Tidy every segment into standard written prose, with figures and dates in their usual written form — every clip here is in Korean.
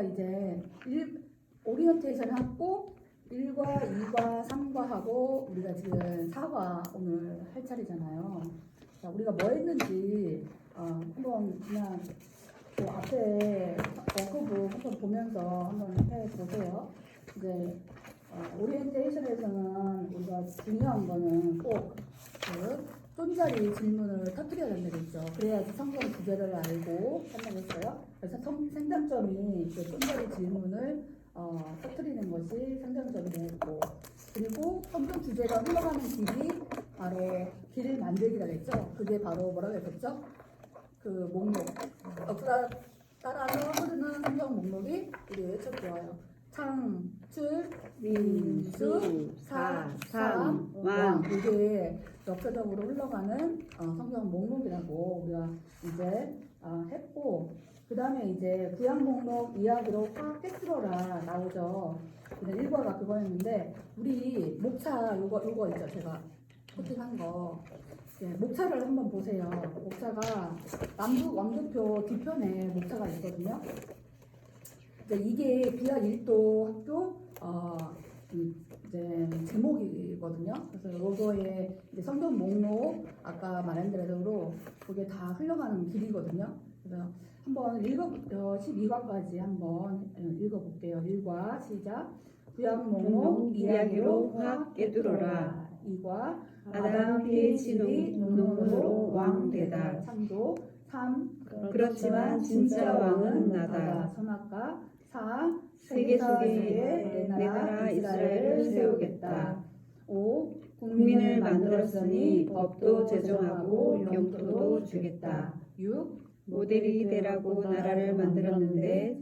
우리가 이제 오리엔테이션 하고 1과 2과 3과 하고 우리가 지금 4과 오늘 할 차례잖아요. 자, 우리가 뭐 했는지 한번 그냥 그 앞에 워크북 한번 보면서 한번 해보세요. 이제 오리엔테이션에서는 우리가 중요한 거는 꼭 그 쫀자리 질문을 터뜨려야 된다고 했죠. 그래야지 성경 주제를 알고 한다고 했어요. 그래서 생장점이 그 쫀자리 질문을 터뜨리는 것이 생장점이 되고, 그리고 성경 주제가 흘러가는 길이 바로 길 만들기라고 했죠. 그게 바로 뭐라고 했었죠? 그 목록, 역사 따라서 흐르는 성경 목록이 우리 외쳐보아요. 창출, 민수, 사삼, 왕. 이게 역사적으로 흘러가는 성경 목록이라고 우리가 이제 했고, 그 다음에 이제 구약 목록 이야기로 확 깨뜨려라 나오죠. 근데 1과가 그거였는데, 우리 목차 요거 있죠. 제가 코팅한 거. 네, 목차를 한번 보세요. 목차가 남북 왕조표 뒤편에 목차가 있거든요. 이게 비약 1도 학교 이제 제목이거든요. 그래서 요거에 이제 성경 목록 아까 말한 대로 그게 다 흘러가는 길이거든요. 그래서 한번 12과까지 한번 읽어볼게요. 1과 시작. 구약 목록 이야기로 확 깨뚫어라. 2과 아담 피의 집이 논문으로 왕 되다. 창조. 3. 그렇지만 진짜 왕은 나다. 선악과. 4. 세계 속에 내 나라 이스라엘을 세우겠다. 5. 국민을 만들었으니 법도 제정하고 영토도 주겠다. 6. 모델이 되라고 나라를 만들었는데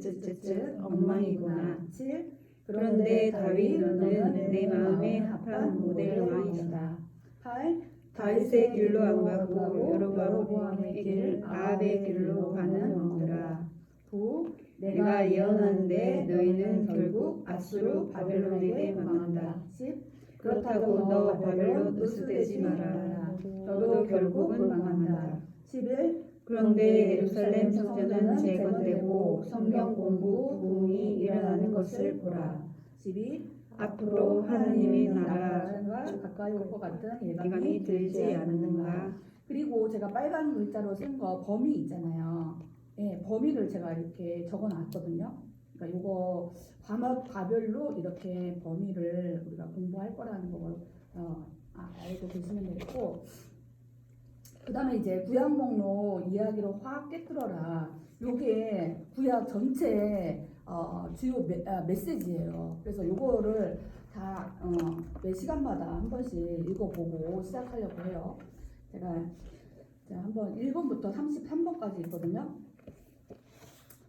엉망이구나. 7. 그런데 다윗 너는 내 마음에 합한 모델 왕이다. 8. 다윗의 길로 안 가고 여로보암의 길 아합의 길로 가는 왕들아. 9. 내가 예언하는데 너희는 결국 아수르 바벨론에게 망한다. 10. 그렇다고 너 바벨론 으스대지 마라. 너도 결국은 망한다. 11. 그런데 예루살렘 성전은 재건되고 성경 공부 부흥이 일어나는 것을 보라. 12. 앞으로 하나님의 나라가 가까이 올 것 같은 예감이 들지 않는가. 그리고 제가 빨간 글자로 쓴 거 범위 있잖아요. 예, 범위를 제가 이렇게 적어놨거든요. 그러니까 이거 과별로 이렇게 범위를 우리가 공부할 거라는 걸 알고 계시면 되겠고, 그 다음에 이제 구약 목록 이야기로 확 깨뜨려라. 요게 구약 전체 주요 메시지예요. 그래서 요거를 다 매 시간마다 한 번씩 읽어보고 시작하려고 해요. 제가 한번 1번부터 33번까지 있거든요.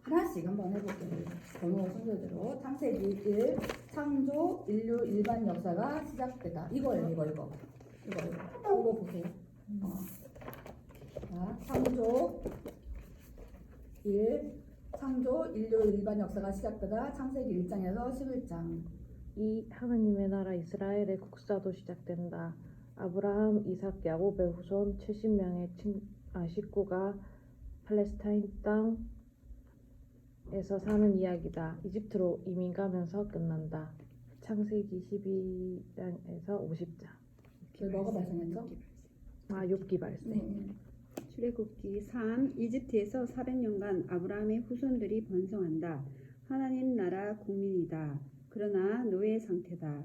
하나씩 한번 해볼게요. 번호 순서대로. 창세기 1, 창조, 인류 일반 역사가 시작되다. 이거예요, 이거 보세요. 자, 창조 1, 창조, 인류 일반 역사가 시작되다. 창세기 1장에서 11장. 2. 하나님의 나라 이스라엘의 국사도 시작된다. 아브라함, 이삭, 야곱의 후손 70명의 식구가 팔레스타인 땅에서 사는 이야기다. 이집트로 이민 가면서 끝난다. 창세기 12장에서 50장. 뭐가 발생했죠? 욥기 발생. 출애굽기 3. 이집트에서 400년간 아브라함의 후손들이 번성한다. 하나님 나라 국민이다. 그러나 노예 상태다.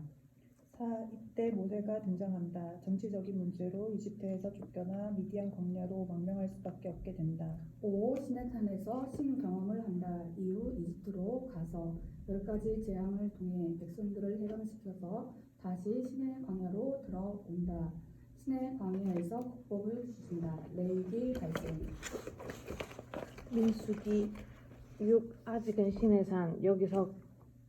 4. 이때 모세가 등장한다. 정치적인 문제로 이집트에서 쫓겨나 미디안 광야로 망명할 수밖에 없게 된다. 5. 시내산에서 신 경험을 한다. 이후 이집트로 가서 10가지 재앙을 통해 백성들을 해방시켜서 다시 신의 광야로 들어온다. 신의 광야에서 국법을 주신다. 레위기 발생. 민수기 6. 아직은 신의 산. 여기서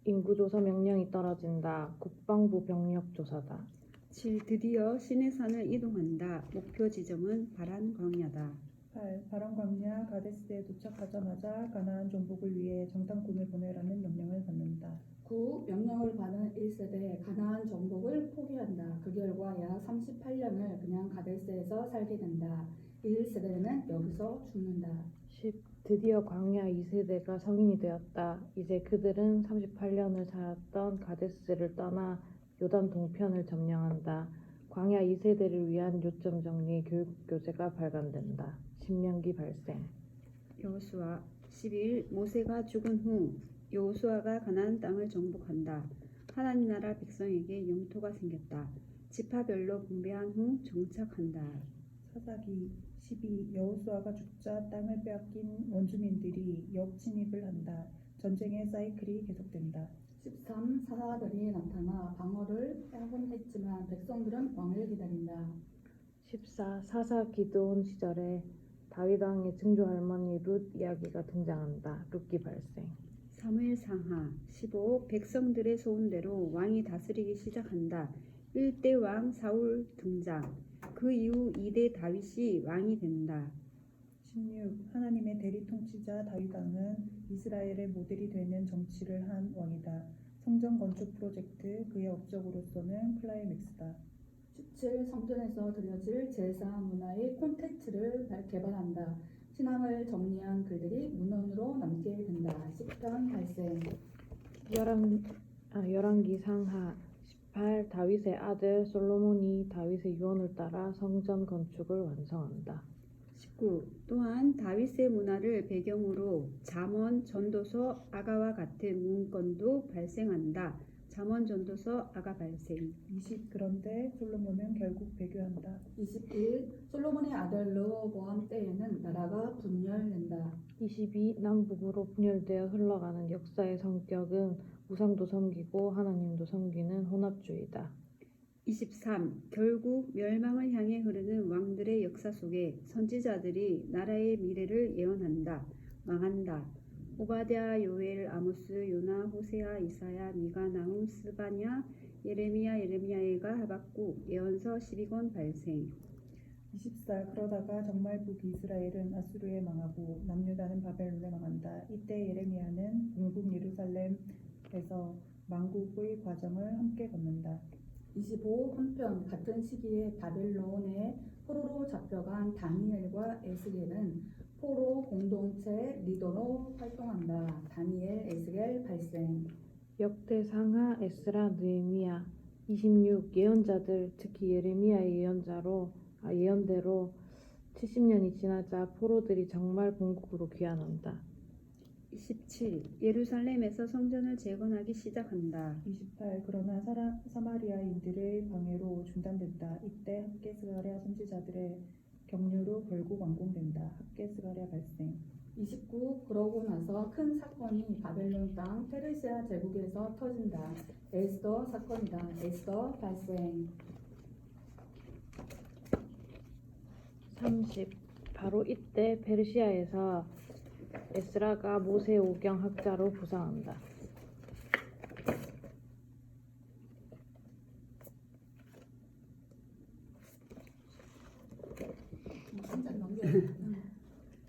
인구조사 명령이 떨어진다. 국방부 병력 조사다. 7. 드디어 시내산을 이동한다. 목표 지점은 바란 광야다. 8. 바람 광야 가데스에 도착하자마자 가나안 정복을 위해 정탐꾼을 보내라는 명령을 받는다. 9. 명령을 받은 1세대 가나안 정복을 포기한다. 그 결과 약 38년을 그냥 가데스에서 살게 된다. 1세대는 여기서 죽는다. 10. 드디어 광야 2세대가 성인이 되었다. 이제 그들은 38년을 살았던 가데스를 떠나 요단 동편을 점령한다. 광야 2세대를 위한 요점 정리 교육 교재가 발간된다. 신명기 발생. 여호수아 12일 모세가 죽은 후 여호수아가 가나안 땅을 정복한다. 하나님 나라 백성에게 영토가 생겼다. 지파별로 분배한 후 정착한다. 사사기 12 여호수아가 죽자 땅을 빼앗긴 원주민들이 역침입을 한다. 전쟁의 사이클이 계속된다. 13 사사들이 나타나 방어를 하곤 했지만 백성들은 왕을 기다린다. 14 사사 기드온 시절에 다윗 왕의 증조 할머니 룻 이야기가 등장한다. 룻기 발생. 사무엘 상하 15 백성들의 소원대로 왕이 다스리기 시작한다. 1대 왕 사울 등장. 그 이후 2대 다윗이 왕이 된다. 16 하나님의 대리 통치자 다윗 왕은 이스라엘의 모델이 되는 정치를 한 왕이다. 성전 건축 프로젝트 그의 업적으로서는 클라이맥스다. 17 성전에서 드려질 제사 문화의 콘텐츠를 개발한다. 신앙을 정리한 글들이 문헌으로 남게 된다. 10편 발생. 열왕기 상하 18 다윗의 아들 솔로몬이 다윗의 유언을 따라 성전 건축을 완성한다. 19 또한 다윗의 문화를 배경으로 잠언 전도서 아가와 같은 문건도 발생한다. 잠언 전도서 아가 발생. 20 그런데 솔로몬은 결국 배교한다. 21 솔로몬의 아들 르호보암 때에는 나라가 분열된다. 22 남북으로 분열되어 흘러가는 역사의 성격은 우상도 섬기고 하나님도 섬기는 혼합주의다. 23 결국 멸망을 향해 흐르는 왕들의 역사 속에 선지자들이 나라의 미래를 예언한다. 망한다. 오바댜, 요엘, 아모스, 요나, 호세아, 이사야, 미가, 나훔, 스바냐, 예레미야가 하박국, 예언서 12권 발생. 24 그러다가 정말 북이스라엘은 아수르에 망하고 남유다는 바벨론에 망한다. 이때 예레미야는 물국 예루살렘에서 망국의 과정을 함께 걷는다. 25 한편 같은 시기에 바벨론에 포로로 잡혀간 다니엘과 에스겔은 포로 공동체 리더로 활동한다. 다니엘, 에스겔 발생. 역대 상하 에스라 느헤미야 26 예언자들 특히 예레미야의 예언대로 70년이 지나자 포로들이 정말 본국으로 귀환한다. 27 예루살렘에서 성전을 재건하기 시작한다. 28 그러나 사마리아인들의 방해로 중단된다. 이때 학개스가랴 선지자들의 격려로 결국 완공된다. 학개스가랴 발생. 29 그러고 나서 큰 사건이 바벨론 땅 페르시아 제국에서 터진다. 에스더 사건이다. 에스더 발생. 30 바로 이때 페르시아에서 에스라가 모세 오경 학자로 부상한다. 진짜 넘겨.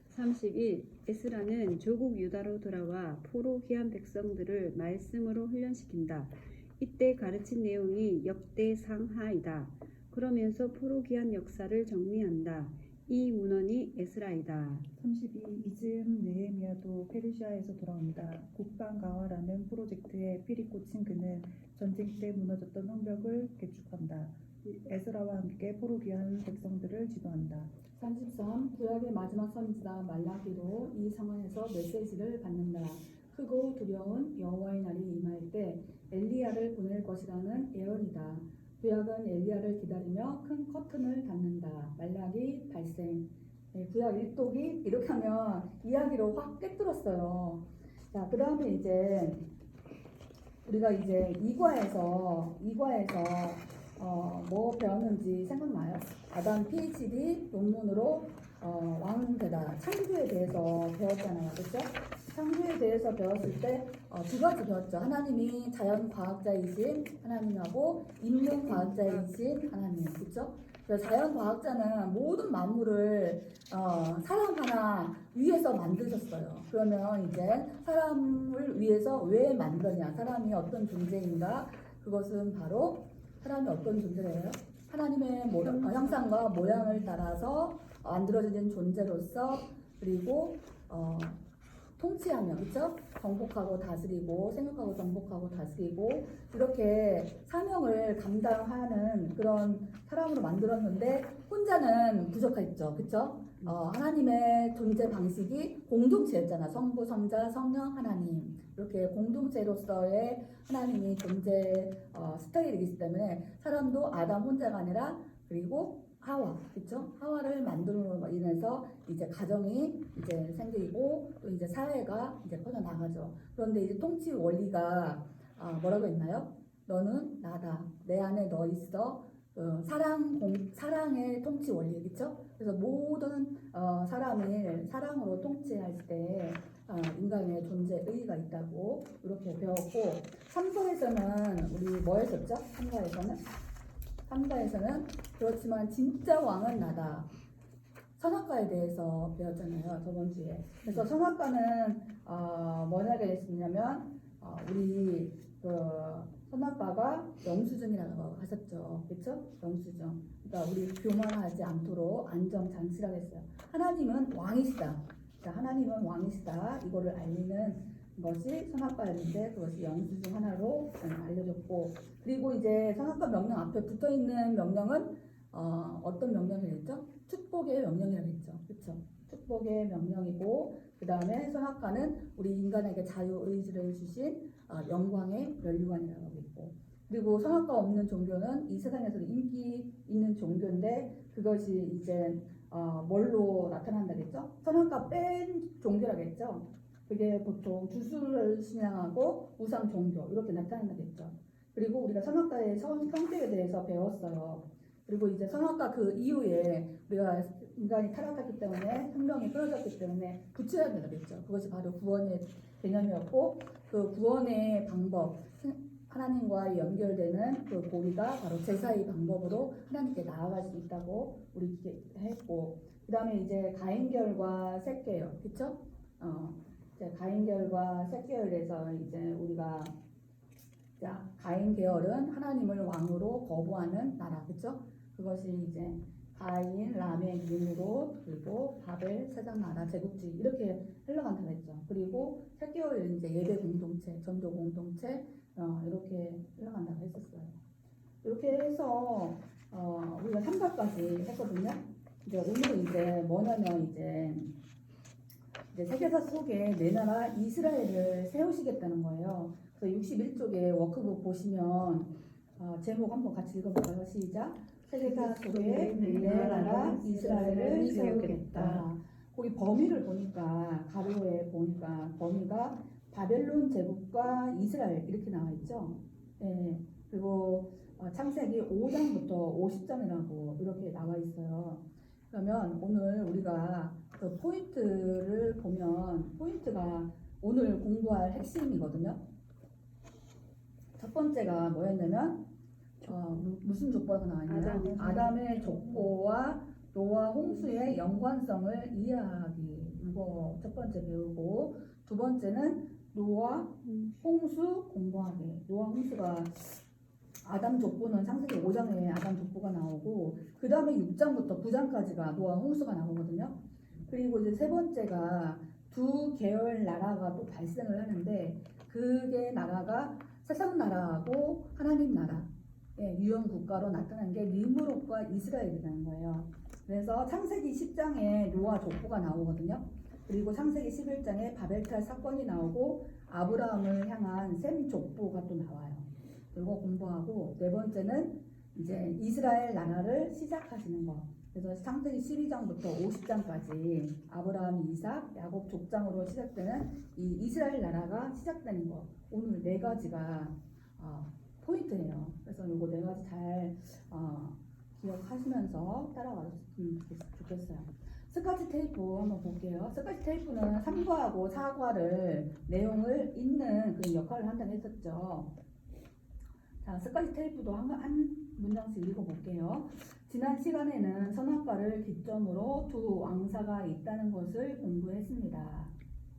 31 에스라는 조국 유다로 돌아와 포로 귀한 백성들을 말씀으로 훈련시킨다. 이때 가르친 내용이 역대 상하이다. 그러면서 포로 귀한 역사를 정리한다. 이 문헌이 에스라이다. 32 이즈음 느헤미야도 페르시아에서 돌아온다. 국방 강화라는 프로젝트에 필이 꽂힌 그는 전쟁 때 무너졌던 성벽을 개축한다. 에스라와 함께 포로 귀한 백성들을 지도한다. 33 구약의 마지막 선지자 말라기로 이 상황에서 메시지를 받는다. 크고 두려운 여호와의 날이 임할 때 엘리야를 보낼 것이라는 예언이다. 구약은 엘리야를 기다리며 큰 커튼을 닫는다. 말라기 발생. 네, 구약 1독이 이렇게 하면 이야기로 확 꿰뚫었어요. 자, 그 다음에 이제 우리가 이제 2과에서 뭐 배웠는지 생각나요? 아담 PhD 논문으로 왕되다. 창조에 대해서 배웠잖아요. 그렇죠? 창조에 대해서 배웠을 때 두 가지 배웠죠. 하나님이 자연과학자이신 하나님하고 인문과학자이신 하나님. 그렇죠? 자연과학자는 모든 만물을 사람 하나 위해서 만드셨어요. 그러면 이제 사람을 위해서 왜 만드냐? 사람이 어떤 존재인가? 그것은 바로 사람이 어떤 존재예요? 하나님의 형상과 모양을 따라서 만들어진 존재로서 그리고 통치하며, 그쵸? 정복하고 다스리고, 생육하고 정복하고 다스리고, 이렇게 사명을 감당하는 그런 사람으로 만들었는데, 혼자는 부족했죠. 그쵸? 하나님의 존재 방식이 공동체였잖아. 성부, 성자, 성령, 하나님. 이렇게 공동체로서의 하나님이 존재 스타일이기 때문에 사람도 아담 혼자가 아니라 그리고 하와, 그렇죠? 하와를 만들므로 인해서 이제 가정이 이제 생기고 또 이제 사회가 이제 퍼져 나가죠. 그런데 이제 통치 원리가 뭐라고 했나요? 너는 나다. 내 안에 너 있어. 사랑의 통치 원리, 그렇죠? 그래서 모든 사람을 사랑으로 통치할 때 인간의 존재 의의가 있다고 이렇게 배웠고 3서에서는 우리 뭐 했었죠? 3가에서는 그렇지만 진짜 왕은 나다. 선악과에 대해서 배웠잖아요. 저번 주에. 그래서 선악과는 뭐냐고 했냐면 우리 그 선악과가 영수증이라고 하셨죠. 그렇죠? 영수증. 그러니까 우리 교만하지 않도록 안정장치라고 했어요. 하나님은 왕이시다. 자, 하나님은 왕이시다. 이거를 알리는 것이 선악과였는데 그것이 영수증 하나로 알려졌고 그리고 이제 선악과 명령 앞에 붙어있는 명령은 어떤 명령을 했죠? 축복의 명령이라고 했죠. 그렇죠? 축복의 명령이고 그 다음에 선악과는 우리 인간에게 자유의지를 주신 영광의 면류관이라고 하고 있고 그리고 선악과 없는 종교는 이 세상에서 인기 있는 종교인데 그것이 이제 뭘로 나타난다겠죠? 선악과 뺀 종교라겠죠? 그게 보통 주술을 신앙하고 우상 종교 이렇게 나타난다겠죠? 그리고 우리가 선악과의 성격에 대해서 배웠어요. 그리고 이제 선악과 그 이후에 우리가 인간이 타락했기 때문에 생명이 끊어졌기 때문에 구체해야 되겠죠. 그것이 바로 구원의 개념이었고 그 구원의 방법 하나님과 연결되는 그 고리가 바로 제사의 방법으로 하나님께 나아갈 수 있다고 우리 했고 그 다음에 이제 가인결과 셋계열 그쵸? 이제 가인계열과 셋계열에서 이제 우리가 자 가인 계열은 하나님을 왕으로 거부하는 나라, 그렇죠? 그것이 이제 가인, 라멕, 느므롯 그리고 바벨, 세상 나라, 제국주의 이렇게 흘러간다고 했죠. 그리고 셋계열은 이제 예배 공동체, 전도 공동체 이렇게 흘러간다고 했었어요. 이렇게 해서 우리가 3가까지 했거든요. 이제 오늘은 이제 뭐냐면 이제 세계사 속에 내 나라 이스라엘을 세우시겠다는 거예요. 그래서 61쪽에 워크북 보시면 제목 한번 같이 읽어볼까요? 시작. 세계사 속에 내 나라 이스라엘을 세우겠다. 거기 범위를 보니까 가로에 보니까 범위가 바벨론 제국과 이스라엘 이렇게 나와 있죠. 네. 그리고 창세기 5장부터 50장이라고 이렇게 나와 있어요. 그러면 오늘 우리가 그 포인트를 보면 포인트가 오늘 공부할 핵심이거든요. 첫 번째가 뭐였냐면 무슨 족보가 나왔냐? 아담의 족보와 노아 홍수의 연관성을 이해하기. 이거 첫 번째 배우고 두 번째는 노아 홍수 공부하기. 노아 홍수가 아담 족보는 창세기 5장에 아담 족보가 나오고 그 다음에 6장부터 9장까지가 노아 홍수가 나오거든요. 그리고 이제 세 번째가 두 계열 나라가 또 발생을 하는데 그게 나라가 세상 나라하고 하나님 나라 유형 국가로 나타난 게 느므롯과 이스라엘이라는 거예요. 그래서 창세기 10장에 노아 족보가 나오거든요. 그리고 창세기 11장에 바벨탈 사건이 나오고 아브라함을 향한 셈 족보가 또 나와요. 이거 공부하고 네 번째는 이제 이스라엘 나라를 시작하시는 거. 그래서 창세기 12장부터 50장까지 아브라함, 이삭, 야곱 족장으로 시작되는 이 이스라엘 나라가 시작되는 거. 오늘 네 가지가 포인트예요. 그래서 이거 네 가지 잘 기억하시면서 따라가셨으면 좋겠어요. 스카치 테이프 한번 볼게요. 스카치 테이프는 3과하고 4과를 내용을 읽는 그 역할을 한다고 했었죠. 자, 스카치 테이프도 한 문장씩 읽어볼게요. 지난 시간에는 선악과를 기점으로 두 왕사가 있다는 것을 공부했습니다.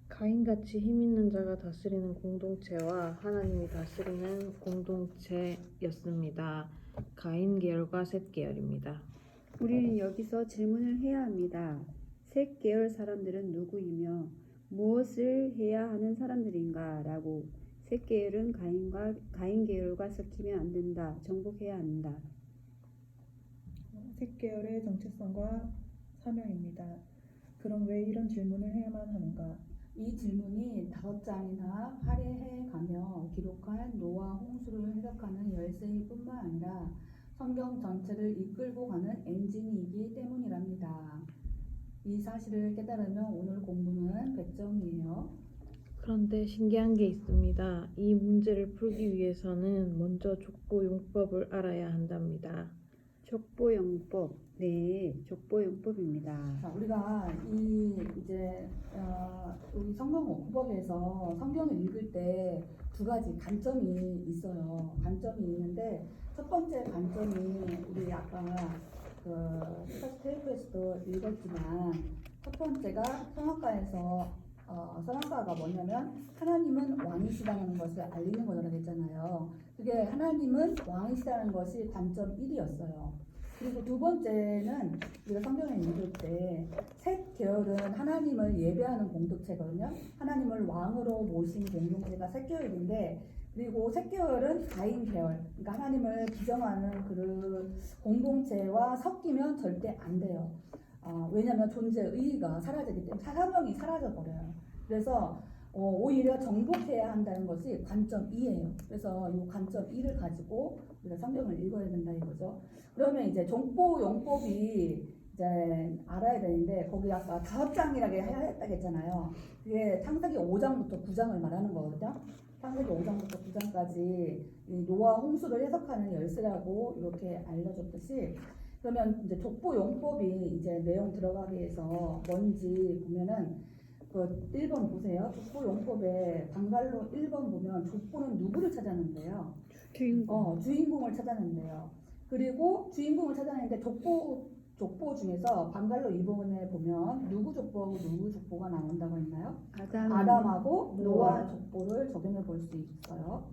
가인같이 힘있는 자가 다스리는 공동체와 하나님이 다스리는 공동체였습니다. 가인 계열과 셋 계열입니다. 우리는 여기서 질문을 해야 합니다. 셋 계열 사람들은 누구이며 무엇을 해야 하는 사람들인가? 라고. 셋 계열은 가인 계열과 섞이면 안 된다. 정복해야 한다. 색 계열의 정체성과 사명입니다. 그럼 왜 이런 질문을 해야만 하는가? 이 질문이 5장이나 할애해 가며 기록한 노아 홍수를 해석하는 열쇠일 뿐만 아니라 성경 전체를 이끌고 가는 엔진이기 때문이랍니다. 이 사실을 깨달으면 오늘 공부는 100점이에요. 그런데 신기한 게 있습니다. 이 문제를 풀기 위해서는 먼저 족보용법을 알아야 한답니다. 족보용법. 네, 족보용법입니다. 자, 우리가 우리 성경 공법에서 성경을 읽을 때 2가지 관점이 있어요. 관점이 있는데 첫 번째 관점이 우리 아까 스타트 테이프에서도 읽었지만 첫 번째가 선악과가 뭐냐면 하나님은 왕이시다는 것을 알리는 거라고 했잖아요. 그게 하나님은 왕이시다는 것이 관점 1이었어요. 그리고 두 번째는 우리가 성경을 읽을 때 셋 계열은 하나님을 예배하는 공동체거든요. 하나님을 왕으로 모신 공동체가 셋 계열인데, 그리고 셋 계열은 가인 계열, 그러니까 하나님을 부정하는 그 공동체와 섞이면 절대 안 돼요. 왜냐하면 존재의 의의가 사라지기 때문에 사명이 사라져 버려요. 그래서 오히려 정복해야 한다는 것이 관점 2예요. 그래서 이 관점 2를 가지고 우리가 성경을 읽어야 된다 이거죠. 그러면 이제 족보용법이 이제 알아야 되는데, 거기 아까 5장이라고 해야 했다고 했잖아요. 그게 창세기 5장부터 9장을 말하는 거거든요. 창세기 5장부터 9장까지 이 노아 홍수를 해석하는 열쇠라고 이렇게 알려줬듯이, 그러면 이제 족보용법이 이제 내용 들어가기 위해서 뭔지 보면은 그 1번 보세요. 족보용법에 방갈로 1번 보면 족보는 누구를 찾아낸대요? 주인공을 찾아낸대요. 그리고 주인공을 찾아내는데 족보 중에서 방갈로 2번에 보면 누구 족보가 나온다고 했나요? 아담하고 노아 족보를 적용해 볼 수 있어요.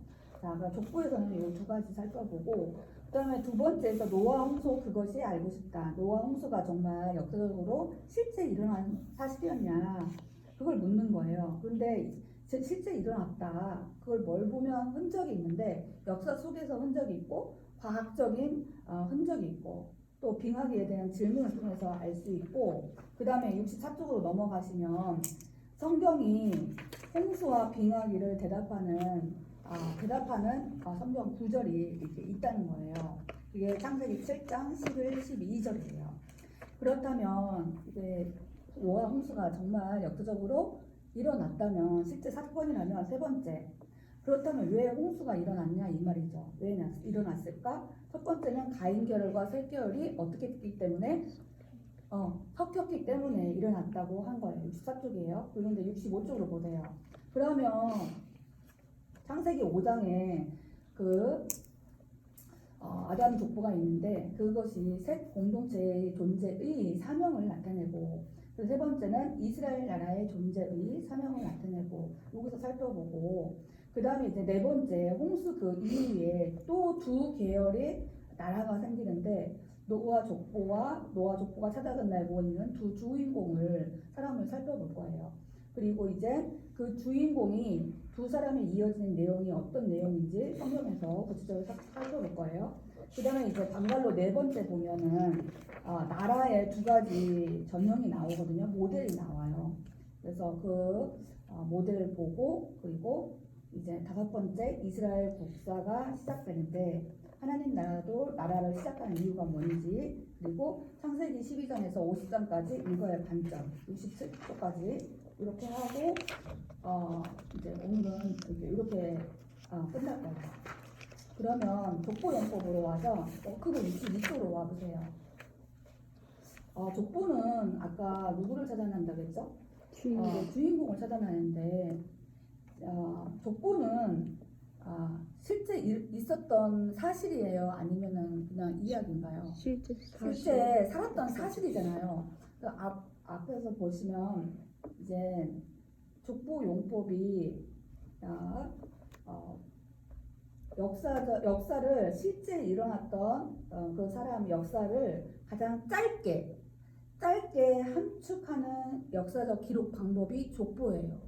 자, 그럼 족보에서는 이 2가지 살펴보고, 그다음에 두 번째에서 노아 홍수 그것이 알고 싶다. 노아 홍수가 정말 역사적으로 실제 일어난 사실이었냐, 그걸 묻는 거예요. 그런데 실제 일어났다. 그걸 뭘 보면 흔적이 있는데, 역사 속에서 흔적이 있고 과학적인 흔적이 있고 또 빙하기에 대한 질문을 통해서 알 수 있고, 그 다음에 64쪽으로 넘어가시면 성경이 홍수와 빙하기를 대답하는 성경 구절이 이렇게 있다는 거예요. 이게 창세기 7장 11, 12절이에요. 그렇다면 이제 노아 홍수가 정말 역사적으로 일어났다면, 실제 사건이라면 세 번째, 그렇다면 왜 홍수가 일어났냐 이 말이죠. 왜 일어났을까? 첫 번째는 가인 계열과 셋 계열이 어떻게 했기 때문에 섞였기 때문에 일어났다고 한 거예요. 64쪽이에요. 그런데 65쪽으로 보세요. 그러면 창세기 5장에 아담 족보가 있는데, 그것이 셋 공동체의 존재의 사명을 나타내고, 그리고 세 번째는 이스라엘 나라의 존재의 사명을 나타내고, 여기서 살펴보고, 그 다음에 이제 네 번째 홍수 그 이후에 또 2 계열의 나라가 생기는데, 노아 족보가 찾아내고 있는 2 주인공을 사람을 살펴볼 거예요. 그리고 이제 그 주인공이 2 사람이 이어지는 내용이 어떤 내용인지 성경에서 구체적으로 살펴볼 거예요. 그 다음에 이제 방갈로 네 번째 보면은 나라의 2가지 전형이 나오거든요. 모델이 나와요. 그래서 그 모델을 보고, 그리고 이제 5번째 이스라엘 국사가 시작되는데, 하나님 나라를 시작하는 이유가 뭔지, 그리고 창세기 12장에서 50장까지 읽어야 할 관점, 67쪽까지 이렇게 하고 이제 오늘은 이렇게 끝날 거예요. 그러면 족보용법으로 와서 그거 62쪽으로 와보세요. 족보는 아까 누구를 찾아낸다고 했죠? 주인공을 찾아내는데, 족보는 실제 있었던 사실이에요? 아니면은 그냥 이야기인가요? 실제 살았던 사실이잖아요. 앞에서 보시면 이제 족보용법이 역사를 실제 일어났던 그 사람 역사를 가장 짧게 짧게 함축하는 역사적 기록 방법이 족보예요.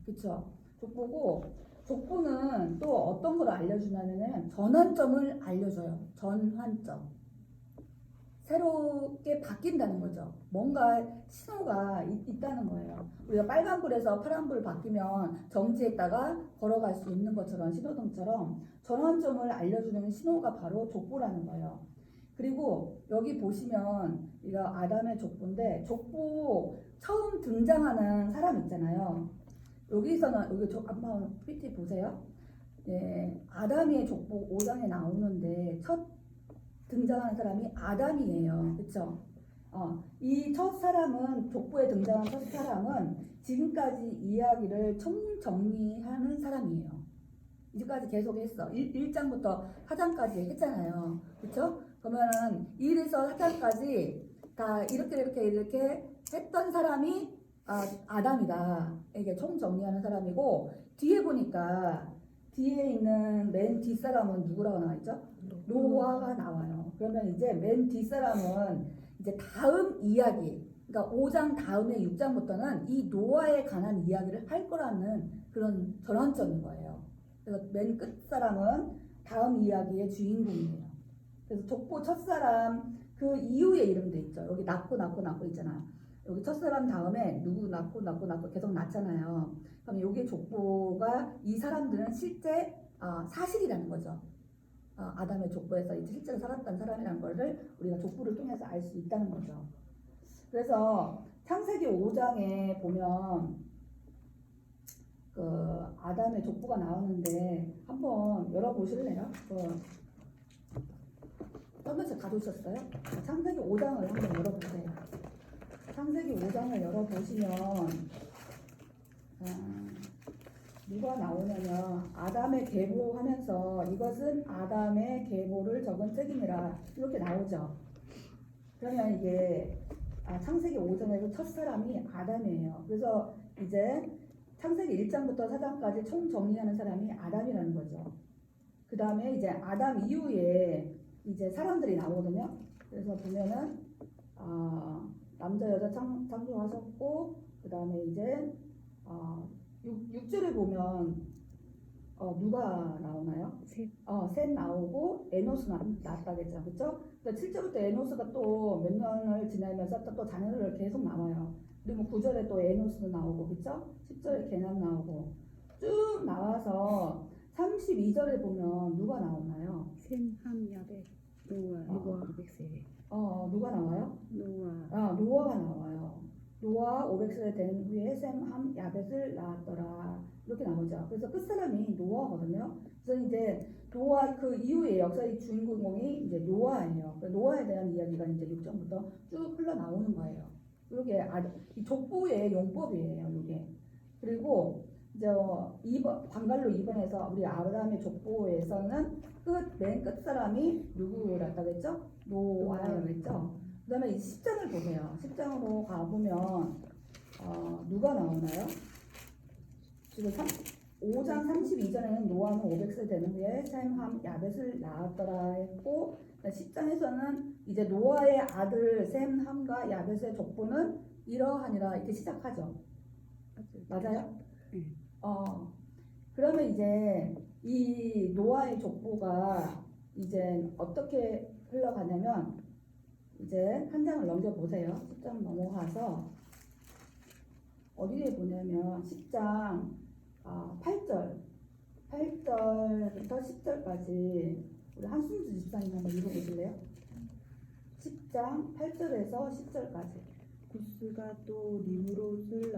그쵸? 족보고, 족보는 또 어떤 걸 알려주냐면은 전환점을 알려줘요. 전환점. 새롭게 바뀐다는 거죠. 뭔가 신호가 있다는 거예요. 우리가 빨간불에서 파란불 바뀌면 정지했다가 걸어갈 수 있는 것처럼, 신호등처럼 전환점을 알려주는 신호가 바로 족보라는 거예요. 그리고 여기 보시면 이거 아담의 족보인데, 족보 처음 등장하는 사람 있잖아요. 여기서는 여기 한번 PT 보세요. 예, 아담의 족보 5장에 나오는데 첫 등장하는 사람이 아담이에요. 그렇죠? 이 첫 사람은, 족보에 등장한 첫 사람은 지금까지 이야기를 총정리하는 사람이에요. 이제까지 계속 했어. 1장부터 4장까지 했잖아요. 그렇죠? 그러면은 1에서 4장까지 다 이렇게 했던 사람이 아담이다. 이게 총정리하는 사람이고, 뒤에 보니까 뒤에 있는 맨 뒷사람은 누구라고 나와있죠? 노아가 나와요. 그러면 이제 맨 뒷사람은 이제 다음 이야기, 그러니까 5장 다음에 6장부터는 이 노아에 관한 이야기를 할 거라는 그런 전환점인 거예요. 그래서 맨 끝사람은 다음 이야기의 주인공이에요. 그래서 족보 첫사람 그 이후의 이름도 있죠. 여기 낳고 있잖아요. 여기 첫사람 다음에 누구 낳고 계속 낳잖아요. 그럼 여기 족보가, 이 사람들은 실제 사실이라는 거죠. 아담의 족보에서 이제 실제로 살았던 사람이라는 거를 우리가 족보를 통해서 알 수 있다는 거죠. 그래서 창세기 5장에 보면 그 아담의 족보가 나오는데 한번 열어보실래요? 떠면서 가져오셨어요? 창세기 5장을 한번 열어보세요. 창세기 5장을 열어보시면 누가 나오냐면, 아담의 계보하면서 이것은 아담의 계보를 적은 책임이라 이렇게 나오죠. 그러면 이게 창세기 5장에서 첫 사람이 아담이에요. 그래서 이제 창세기 1장부터 4장까지 총 정리하는 사람이 아담이라는 거죠. 그 다음에 이제 아담 이후에 이제 사람들이 나오거든요. 그래서 보면은 남자 여자 창조하셨고, 그 다음에 이제 6절에 보면 누가 나오나요? 셋 나오고 에노스 낳았다겠죠, 그렇죠? 7절부터 에노스가 또 몇 년을 지나면서 또 자녀를 계속 나와요. 그리고 9절에 또 에노스도 나오고, 그렇죠? 10절에 게남 나오고 쭉 나와서 32절에 보면 누가 나오나요? 셈, 함, 야벳, 노아, 500세대. 누가 나와요? 노아가 나와요. 노아 500세대 된 후에 셈, 함, 야벳을 낳았더라. 이렇게 나오죠. 그래서 끝사람이 노아거든요. 그래서 이제 노아 그 이후에 역사의 주인공이 이제 노아예요. 노아에 대한 이야기가 이제 6장부터 쭉 흘러나오는 거예요. 이게 이 족보의 용법이에요, 이게. 그리고 이제 방갈로 2번에서 우리 아브라함의 족보에서는 맨 끝사람이 누구였다고 했죠? 노아라고 했죠? 그 다음에 이 10장을 보세요. 10장으로 가보면 누가 나오나요? 지금 5장 32절에는 노아는 500세 되는 후에 셈, 함, 야벳을 낳았더라 했고, 10장에서는 이제 노아의 아들 셈, 함과 야벳의 족보는 이러하니라 이렇게 시작하죠. 맞아요? 네. 그러면 이제 이 노아의 족보가 이제 어떻게 흘러가냐면, 이제 한 장을 넘겨보세요. 10장 넘어가서 어디에 보냐면 10장 8절부터 10절까지 우리 한순주 집사님 한번 읽어보실래요? 10장 8절에서 10절까지. 구스가 또 니므롯을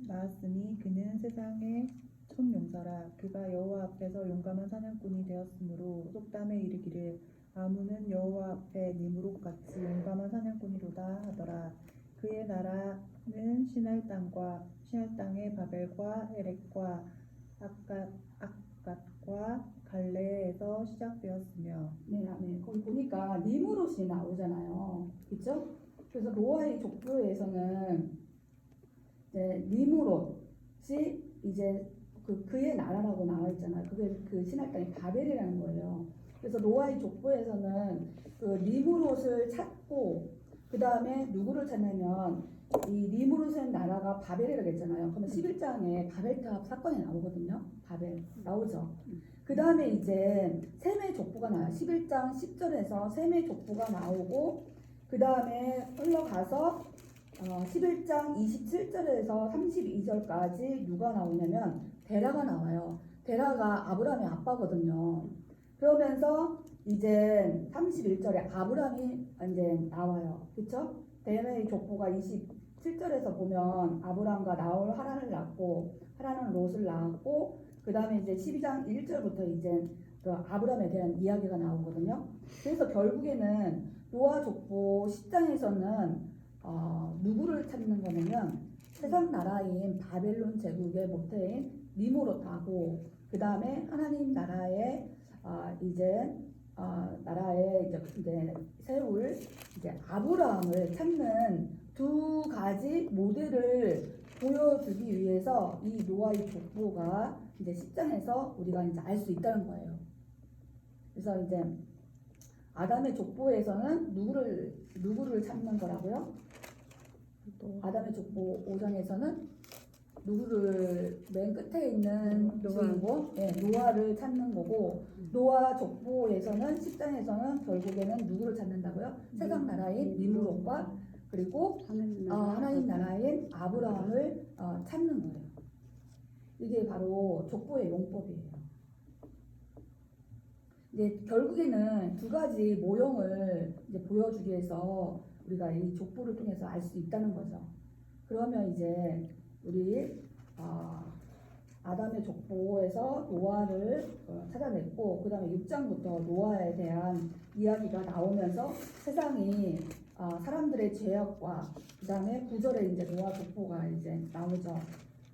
낳았으니 그는 세상의 첫 용사라. 그가 여호와 앞에서 용감한 사냥꾼이 되었으므로 속담에 이르기를 아무는 여호와 앞에 니므롯같이 용감한 사냥꾼이로다 하더라. 그의 나라는 시날 땅의 바벨과 에렉과 악갓과 갈레에서 시작되었으며. 네. 거기 보니까 니므롯이 나오잖아요. 그렇죠? 그래서 노아의 족보에서는 이제 니므롯이 이제 그의 나라라고 나와 있잖아요. 그게 그 시날 땅이 바벨이라는 거예요. 그래서 노아의 족보에서는 그 니므롯을 찾고, 그 다음에 누구를 찾냐면 이 니무롯의 나라가 바벨이라고 했잖아요. 그러면 11장에 바벨탑 사건이 나오거든요. 바벨 나오죠. 그 다음에 이제 셈의 족보가 나와요. 11장 10절에서 셈의 족보가 나오고 그 다음에 흘러가서 11장 27절에서 32절까지 누가 나오냐면 데라가 나와요. 데라가 아브라함의 아빠거든요. 그러면서 이제 31절에 아브라함이 이제 나와요. 그쵸? 데라의 족보가 27절에서 보면 아브라함과 나홀 하란을 낳고 하란은 롯을 낳았고 그 다음에 이제 12장 1절부터 이제 그 아브라함에 대한 이야기가 나오거든요. 그래서 결국에는 노아 족보 10장에서는 누구를 찾는 거냐면 세상 나라인 바벨론 제국의 모태인 니무롯하고 그 다음에 하나님 나라의 나라에 이제 세울 이제 아브라함을 찾는 두 가지 모델을 보여주기 위해서 이 노아의 족보가 이제 10장에서 우리가 이제 알 수 있다는 거예요. 그래서 이제 아담의 족보에서는 누구를 찾는 거라고요? 아담의 족보 5장에서는 누구를 맨 끝에 있는 주인공 노아를 찾는 거고 노아 족보에서는 10장에서는 결국에는 누구를 찾는다고요? 세상 나라인 니므롯과 그리고 하나님 나라인 아브라함을 찾는 거예요. 이게 바로 족보의 용법이에요. 이제 결국에는 두 가지 모형을 이제 보여주기 위해서 우리가 이 족보를 통해서 알 수 있다는 거죠. 그러면 이제 우리 아담의 족보에서 노아를 찾아냈고 그 다음에 6장부터 노아에 대한 이야기가 나오면서 세상이 사람들의 죄악과 그 다음에 9절에 이제 노아 족보가 이제 나오죠.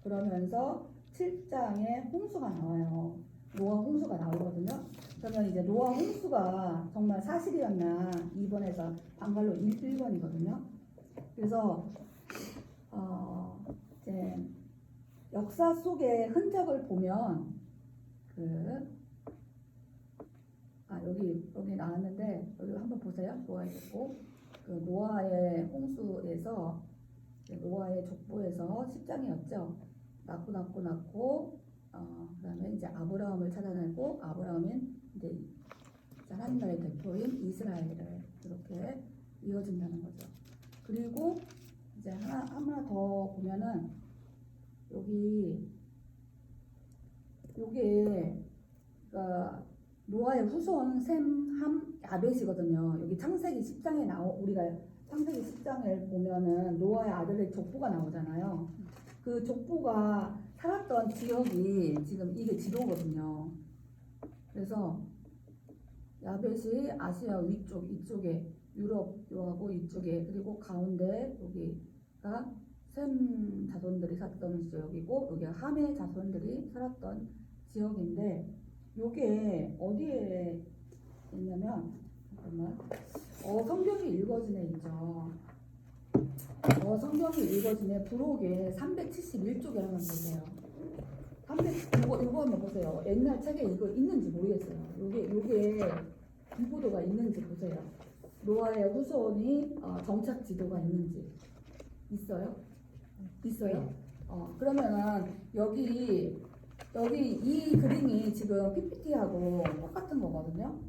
그러면서 7장에 홍수가 나와요. 노아 홍수가 나오거든요. 그러면 이제 노아 홍수가 정말 사실이었나 2번에서 반갈로 1번이거든요. 그래서 이제 역사 속의 흔적을 보면 여기 나왔는데 여기 한번 보세요. 노아의 족보. 노아의 홍수에서 노아의 족보에서 10장이었죠. 낳고 그다음에 이제 아브라함을 찾아내고 아브라함은 이제 하나님 나라의 대표인 이스라엘을 이렇게 이어진다는 거죠. 그리고 이제 하나 더 보면은 요게 그러니까 노아의 후손 셈, 함, 야벳이거든요. 여기 창세기 10장에 우리가 창세기 10장을 보면은 노아의 아들의 족보가 나오잖아요. 그 족보가 살았던 지역이 지금 이게 지도거든요. 그래서 야벳이 아시아 위쪽 이쪽에 유럽 요하고 이쪽에 그리고 가운데 여기가 셈 자손들이 살았던 지역이고 여기가 함의 자손들이 살았던 지역인데 요게 어디에 있냐면 잠깐만 성경이 읽어지네 있죠. 성경이 읽어지네 부록에 371쪽에 한번 보세요. 이거 한번 보세요. 옛날 책에 이거 있는지 모르겠어요. 요게 비보도가 있는지 보세요. 노아의 후손이 정착 지도가 있는지 있어요? 있어요? 그러면은 여기 이 그림이 지금 PPT하고 똑같은 거거든요.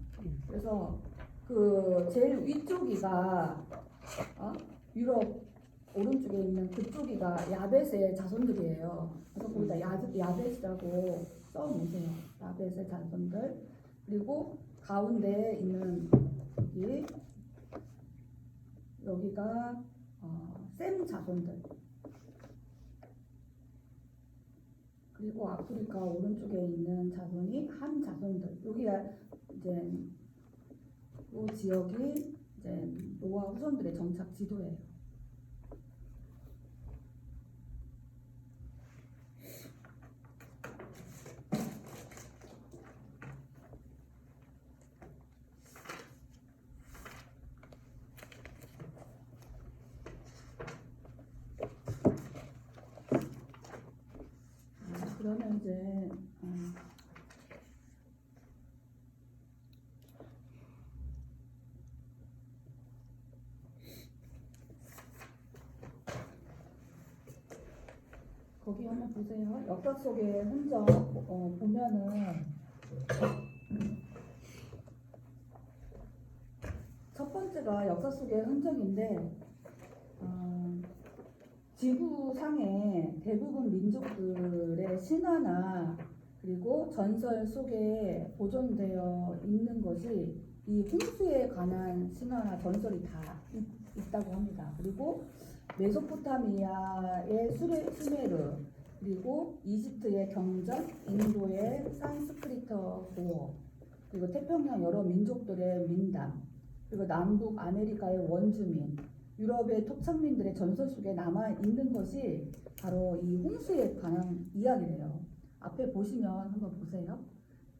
그래서 그 제일 위쪽이가 유럽 오른쪽에 있는 그쪽이가 야벳의 자손들이에요. 그래서 거기다 야벳이라고 써놓으세요. 야벳의 자손들. 그리고 가운데에 있는 여기가 셈 자손들. 그리고 아프리카 오른쪽에 있는 자손이 함 자손들. 여기가 이제 이 지역이 이제 노아 후손들의 정착 지도예요. 그러면 이제 여기 한번 보세요. 역사 속의 흔적 보면은 첫 번째가 역사 속의 흔적인데 지구상의 대부분 민족들의 신화나 그리고 전설 속에 보존되어 있는 것이 이 홍수에 관한 신화나 전설이 다 있다고 합니다. 그리고 메소포타미아의 수메르, 그리고 이집트의 경전, 인도의 산스크리트 고어, 그리고 태평양 여러 민족들의 민담, 그리고 남북 아메리카의 원주민, 유럽의 토착민들의 전설 속에 남아 있는 것이 바로 이 홍수에 관한 이야기래요. 앞에 보시면 한번 보세요.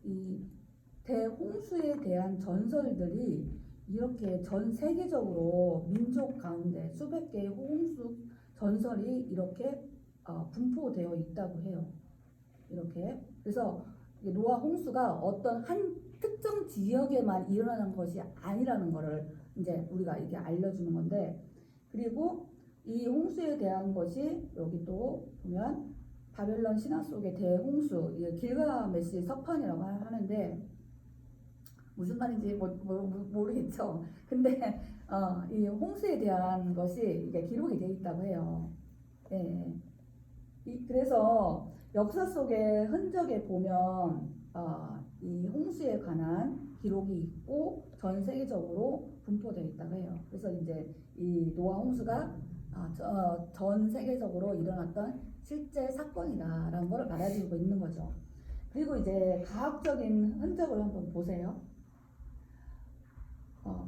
이 대홍수에 대한 전설들이 이렇게 전 세계적으로 민족 가운데 수백 개의 홍수 전설이 이렇게 분포되어 있다고 해요. 이렇게. 그래서 노아 홍수가 어떤 한 특정 지역에만 일어나는 것이 아니라는 것을 이제 우리가 이게 알려주는 건데, 그리고 이 홍수에 대한 것이 여기 또 보면 바벨론 신화 속의 대홍수, 길가메시 석판이라고 하는데 무슨 말인지 모르겠죠. 근데 이 홍수에 대한 것이 이게 기록이 되어 있다고 해요. 예. 그래서 역사 속의 흔적에 보면 이 홍수에 관한 기록이 있고 전 세계적으로 분포되어 있다고 해요. 그래서 이제 이 노아 홍수가 전 세계적으로 일어났던 실제 사건이다라는 걸 알아주고 있는 거죠. 그리고 이제 과학적인 흔적을 한번 보세요.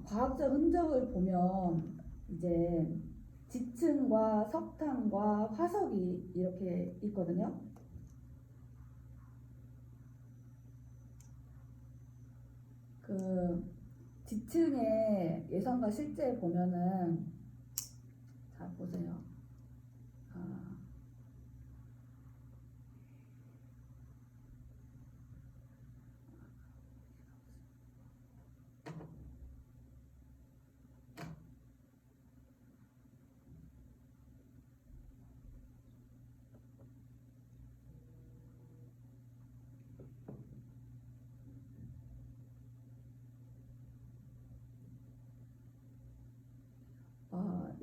과학적 흔적을 보면 이제 지층과 석탄과 화석이 이렇게 있거든요. 그 지층의 예상과 실제 보면은 자 보세요.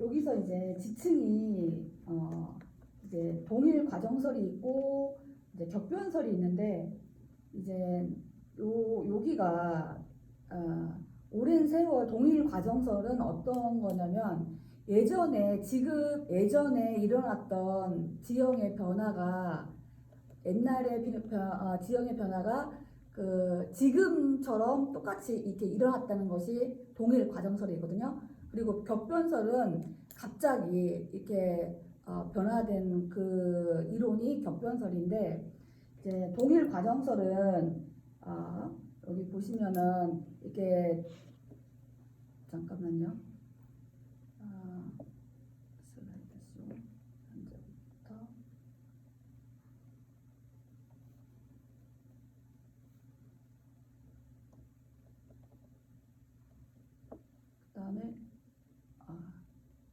여기서 이제 지층이 이제 동일 과정설이 있고 이제 격변설이 있는데 이제 여기가 오랜 세월 동일 과정설은 어떤 거냐면 예전에 일어났던 지형의 변화가 지형의 변화가 그 지금처럼 똑같이 이렇게 일어났다는 것이 동일 과정설이거든요. 그리고 격변설은 갑자기 이렇게 변화된 그 이론이 격변설인데, 이제 동일 과정설은 여기 보시면은 이렇게 잠깐만요. 슬라이드 쇼 현재부터 그다음에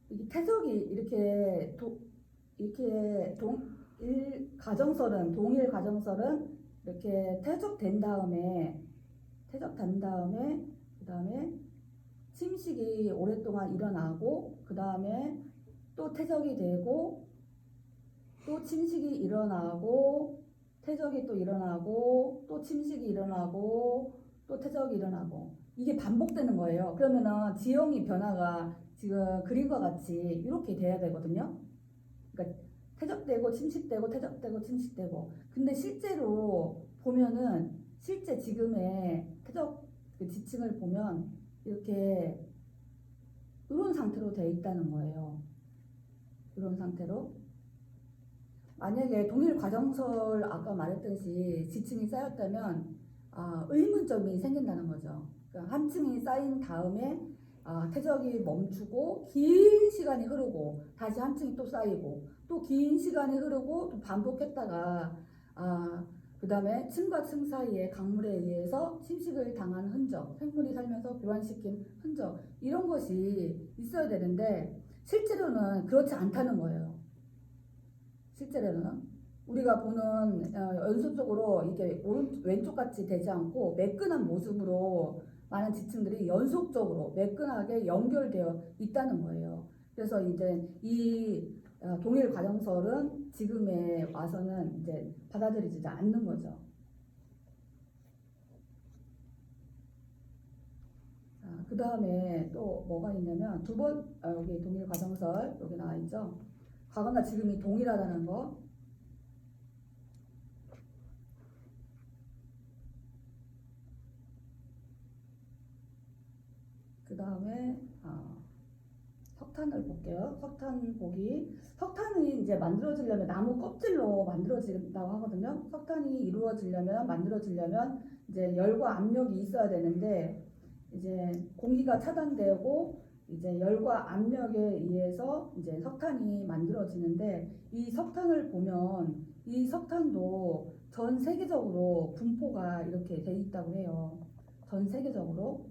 이 태석이 이렇게 동일 가정설은 이렇게 퇴적된 다음에 그다음에 침식이 오랫동안 일어나고 그다음에 또 퇴적이 되고 또 침식이 일어나고 퇴적이 또 일어나고 또 침식이 일어나고 또 퇴적이 일어나고 이게 반복되는 거예요. 그러면은 지형의 변화가 지금 그림과 같이 이렇게 돼야 되거든요. 그러니까 퇴적되고 침식되고 퇴적되고 침식되고. 근데 실제로 보면은 실제 지금의 퇴적 그 지층을 보면 이렇게 이런 상태로 되어 있다는 거예요. 이런 상태로. 만약에 동일 과정설 아까 말했듯이 지층이 쌓였다면 의문점이 생긴다는 거죠. 그러니까 한 층이 쌓인 다음에 퇴적이 멈추고 긴 시간이 흐르고 다시 한 층이 또 쌓이고 또 긴 시간이 흐르고 또 반복했다가 그 다음에 층과 층 사이에 강물에 의해서 침식을 당한 흔적, 생물이 살면서 교환시킨 흔적, 이런 것이 있어야 되는데 실제로는 그렇지 않다는 거예요. 실제로는 우리가 보는 연속적으로 이게 왼쪽 같이 되지 않고 매끈한 모습으로 많은 지층들이 연속적으로 매끈하게 연결되어 있다는 거예요. 그래서 이제 이 동일 과정설은 지금에 와서는 이제 받아들이지 않는 거죠. 그 다음에 또 뭐가 있냐면 여기 동일 과정설 여기 나와 있죠. 과거나 지금이 동일하다는 거. 그 다음에 석탄을 볼게요. 석탄 보기. 석탄이 이제 만들어지려면 나무 껍질로 만들어진다고 하거든요. 석탄이 만들어지려면 이제 열과 압력이 있어야 되는데 이제 공기가 차단되고 이제 열과 압력에 의해서 이제 석탄이 만들어지는데 이 석탄을 보면 이 석탄도 전 세계적으로 분포가 이렇게 돼 있다고 해요. 전 세계적으로.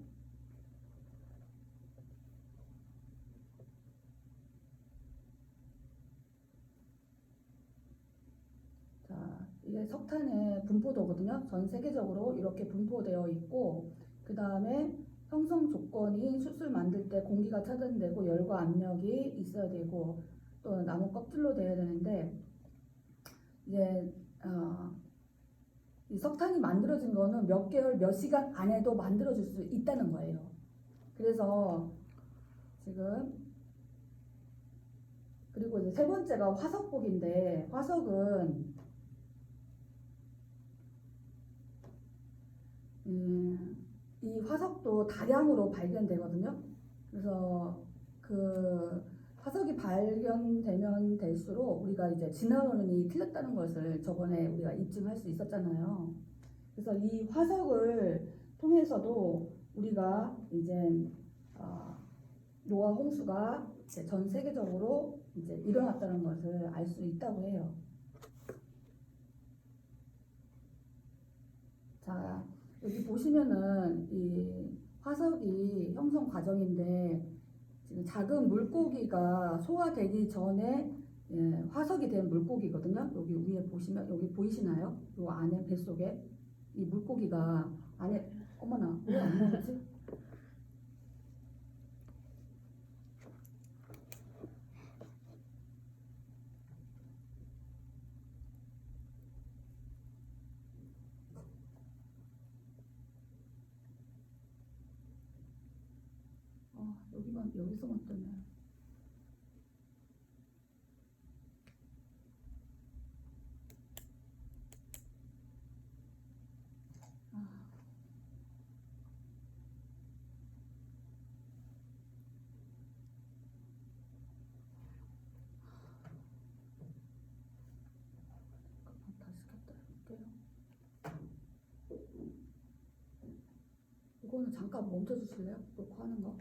이게 석탄의 분포도거든요. 전 세계적으로 이렇게 분포되어 있고 그 다음에 형성 조건이 숯을 만들 때 공기가 차단되고 열과 압력이 있어야 되고 또 나무 껍질로 돼야 되는데 이제 이 석탄이 만들어진 거는 몇 개월 몇 시간 안에도 만들어질 수 있다는 거예요. 그래서 지금 그리고 이제 세 번째가 화석복인데 화석은 이 화석도 다량으로 발견되거든요. 그래서 그 화석이 발견되면 될수록 우리가 이제 진화론이 틀렸다는 것을 저번에 우리가 입증할 수 있었잖아요. 그래서 이 화석을 통해서도 우리가 이제 노아 홍수가 이제 전 세계적으로 이제 일어났다는 것을 알 수 있다고 해요. 자. 여기 보시면은 이 화석이 형성 과정인데 지금 작은 물고기가 소화되기 전에 화석이 된 물고기거든요. 여기 위에 보시면 여기 보이시나요? 요 안에 뱃속에 이 물고기가 안에 어머나 왜 안 나오지? 여기서만 뜨네. 다시 켰다 해볼게요. 이거는 잠깐 멈춰주실래요? 녹화하는 거.